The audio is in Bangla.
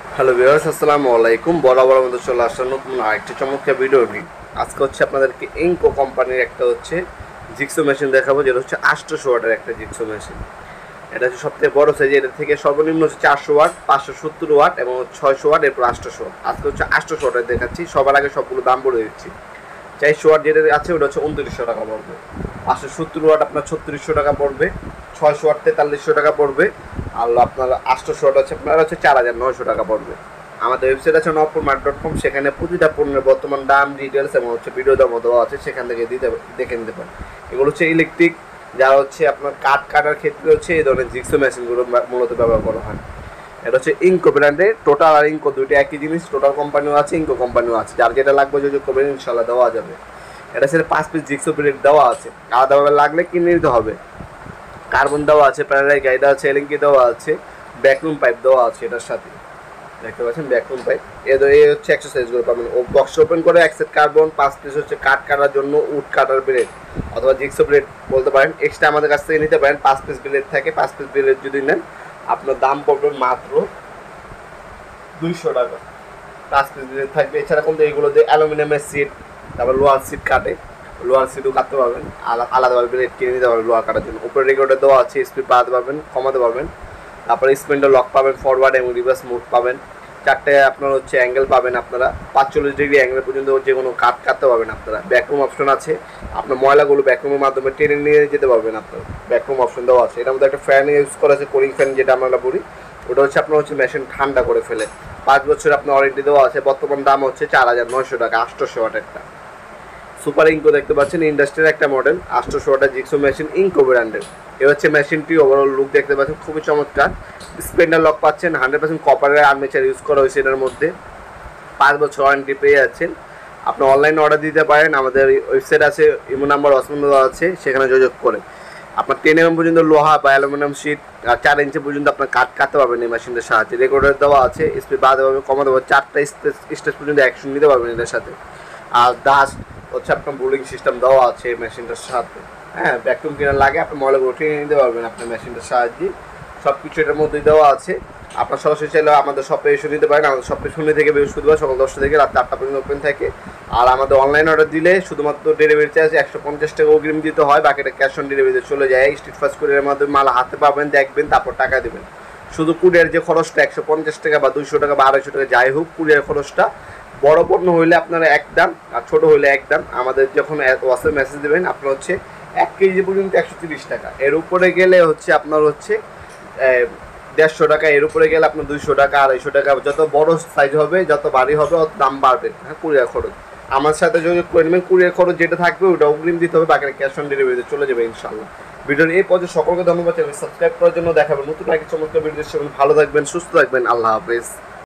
হ্যালো ভিউয়ার্স, আসসালামু আলাইকুম। বরাবর মতো চলে আসলাম নতুন আরেকটি চমৎকার ভিডিও নিয়ে। আজকে হচ্ছে আপনাদেরকে ইনকো কোম্পানির একটা হচ্ছে জিক্সো মেশিন দেখাবো, যেটা হচ্ছে 800 ওয়াটের একটা জিক্সো মেশিন। এটা হচ্ছে সবথেকে বড় সাইজ। এটা থেকে সর্বনিম্ন হচ্ছে 400 ওয়াট, 570 ওয়াট এবং 600 ওয়াট, এরপর 800 ওয়াট। আজকে হচ্ছে 800 ওয়াটের দেখাচ্ছি। সবার আগে সবগুলো দাম বলে দিচ্ছি। 400 ওয়াট যেটা আছে ওটা হচ্ছে 2900 টাকা পড়বে, 570 ওয়াট আপনার 3600 টাকা পড়বে, 600 ওয়াট 4300 টাকা পড়বে, আর আপনার 800 ওয়াট আছে আপনার হচ্ছে 4900 টাকা পড়বে। আমাদের ওয়েবসাইট আছে nopurmart.com, সেখানে প্রতিটা পণ্যের বর্তমান দাম, ডিটেলস এবং হচ্ছে ভিডিও দামও দেওয়া আছে, সেখান থেকে দেখে নিতে পারেন। এগুলো হচ্ছে ইলেকট্রিক, যারা হচ্ছে আপনার কাঠ কাটার ক্ষেত্রে হচ্ছে এই ধরনের জিক্সো মেশিনগুলো মূলত ব্যবহার করা হয়। এটা হচ্ছে ইনকো ব্র্যান্ডের। টোটাল আর ইনকো দুইটা একই জিনিস। টোটাল কোম্পানিও আছে, ইনকো কোম্পানিও আছে। যার যেটা লাগবে যোগাযোগ করবেন, ইনশাল্লাহ দেওয়া যাবে। এটা সেটা 5 পিস জিক্সো ব্লেড দেওয়া আছে, আলাদাভাবে লাগলে কিনে নিতে হবে। কার্বন দেওয়া আছে, প্যারালাইট গাইড আছে, এলএনকি দেওয়া আছে, ব্যাকরুম পাইপ দেওয়া আছে। এটার সাথে দেখতে পাচ্ছেন ব্যাকরুম পাইপ। এই হচ্ছে এক্সারসাইজগুলো পাবেন। ও বক্স ওপেন করে এক সেট কার্বন, 5 পিস হচ্ছে কাঠ কাটার জন্য উড কাটার ব্লেড অথবা জিক্সো ব্লেড বলতে পারেন। এক্সট্রা আমাদের কাছ থেকে নিতে পারেন। 5 পিস ব্লেড থাকে, 5 পিস ব্লেড যদি নেন আপনার দাম পড়বে মাত্র 200 টাকা। 5 পিস ব্লেড থাকবে। এছাড়া কিন্তু এইগুলো দিয়ে অ্যালুমিনিয়ামের সিট, তারপর লোহার সিট কাটে, লোহার সিটও কাটতে পারবেন। আলাদাভাবে ব্লেড কিনে নিতে পারবেন লোহার কাটার জন্য। উপরে রেকর্ডে দেওয়া আছে, স্পিড বাড়াতে পারবেন, কমাতে পারবেন। তারপরে স্পেন্ডার লক পাবেন, ফরওয়ার্ড এবং রিভার্স মুভ পাবেন। 4টে আপনার হচ্ছে অ্যাঙ্গেল পাবেন। আপনারা 45 ডিগ্রি অ্যাঙ্গেল পর্যন্ত যে কোনো কাটতে পারবেন আপনারা। ব্যাকরুম অপশন আছে, আপনার ময়লাগুলো ব্যাকরুমের মাধ্যমে টেনে নিয়ে যেতে পারবেন। আপনার ব্যাকরুম অপশন দেওয়া আছে। এটার মধ্যে একটা ফ্যান ইউজ করা আছে, কুলিং ফ্যান যেটা আমরা বলি। ওটা হচ্ছে আপনার হচ্ছে মেশিন ঠান্ডা করে ফেলে। 5 বছর আপনার ওয়ারেন্টি দেওয়া আছে। বর্তমান দাম হচ্ছে 4900 টাকা। 800 ওয়াটেরটা সুপার ইনকো দেখতে পাচ্ছেন, ইন্ডাস্ট্রির একটা মডেল 800 ওয়াটের জিক্সো মেশিন, ইনকো ব্র্যান্ডের। এ হচ্ছে মেশিনটি ওভারঅল লুক দেখতে পাচ্ছেন, খুবই চমৎকার। স্প্লেন্ডার লক পাচ্ছেন, 100% কপারের আর্মেচার ইউজ করা হয়েছে এটার মধ্যে। 5 বছর ওয়ারেন্টি পেয়ে যাচ্ছেন। আপনি অনলাইনে অর্ডার দিতে পারেন। আমাদের ওয়েবসাইট আছে, ইমো নাম্বার অসম্বন্ধ আছে, সেখানে যোগাযোগ করে আপনার 10 mm পর্যন্ত লোহা বা অ্যালুমিনিয়াম শিট আর 4 ইঞ্চি পর্যন্ত আপনার কাটতে পারবেন এই মেশিনটার সাহায্যে। রেকর্ডার দেওয়া আছে, স্পিড বাড়াতে পারবেন, কমাতে পারবেন। 4টা স্টেজ পর্যন্ত অ্যাকশন নিতে পারবেন এটার সাথে। আর ডাস্ট হচ্ছে আপনার বোলিং সিস্টেম দেওয়া আছে এই মেশিনটার সাথে। হ্যাঁ, ভ্যাকুম ক্লিনার লাগে, আপনি ময়লাগুলো টেনে নিতে পারবেন আপনার মেশিনটার সাহায্যে। সব কিছু এটার মধ্যেই দেওয়া আছে। আপনার সরাসরি চাইলে আমাদের শপে এসে নিতে পারেন। আমাদের শপে শূন্য থেকে বৃহস্পতিবার সকাল 10টা থেকে রাত 8টা পর্যন্ত ওপেন থাকে। আর আমাদের অনলাইন অর্ডার দিলে শুধুমাত্র ডেলিভারি চার্জ 150 টাকা অগ্রিম দিতে হয়, বাকিটা ক্যাশ অন ডেলিভারিতে চলে যায়। স্ট্রিট ফাস্ট কুরিয়ারের মাধ্যমে মাল হাতে পাবেন, দেখবেন, তারপর টাকা দেবেন। শুধু কুরিয়ার যে খরচটা 150 টাকা বা 200 টাকা বা 250 টাকা যাই হোক, কুরিয়ার খরচটা। বড় পণ্য হইলে আপনারা এক দাম, আর ছোট হইলে এক দাম। আমাদের যখন হোয়াটসঅ্যাপ মেসেজ দেবেন আপনার হচ্ছে 1 কেজি পর্যন্ত 130 টাকা। এর উপরে গেলে হচ্ছে আপনার হচ্ছে 150 টাকা। এর উপরে গেলে আপনার 200 টাকা, 250 টাকা। যত বড় সাইজ হবে, যত ভারী হবে, অত দাম বাড়বে। হ্যাঁ, কুরিয়ার খরচ আমার সাথে যোগাযোগ করে নেবেন। কুরিয়ার খরচ যেটা থাকবে ওটা অগ্রিম দিতে হবে, বাকিটা ক্যাশ অন ডেলিভারিতে চলে যাবে ইনশাল্লাহ। ভিডিওর এই পর্যন্ত সকলকে ধন্যবাদ। সাবস্ক্রাইব করার জন্য। দেখাবেন নতুন একটা চমৎকার ভিডিও। ভালো থাকবেন, সুস্থ থাকবেন। আল্লাহ হাফেজ।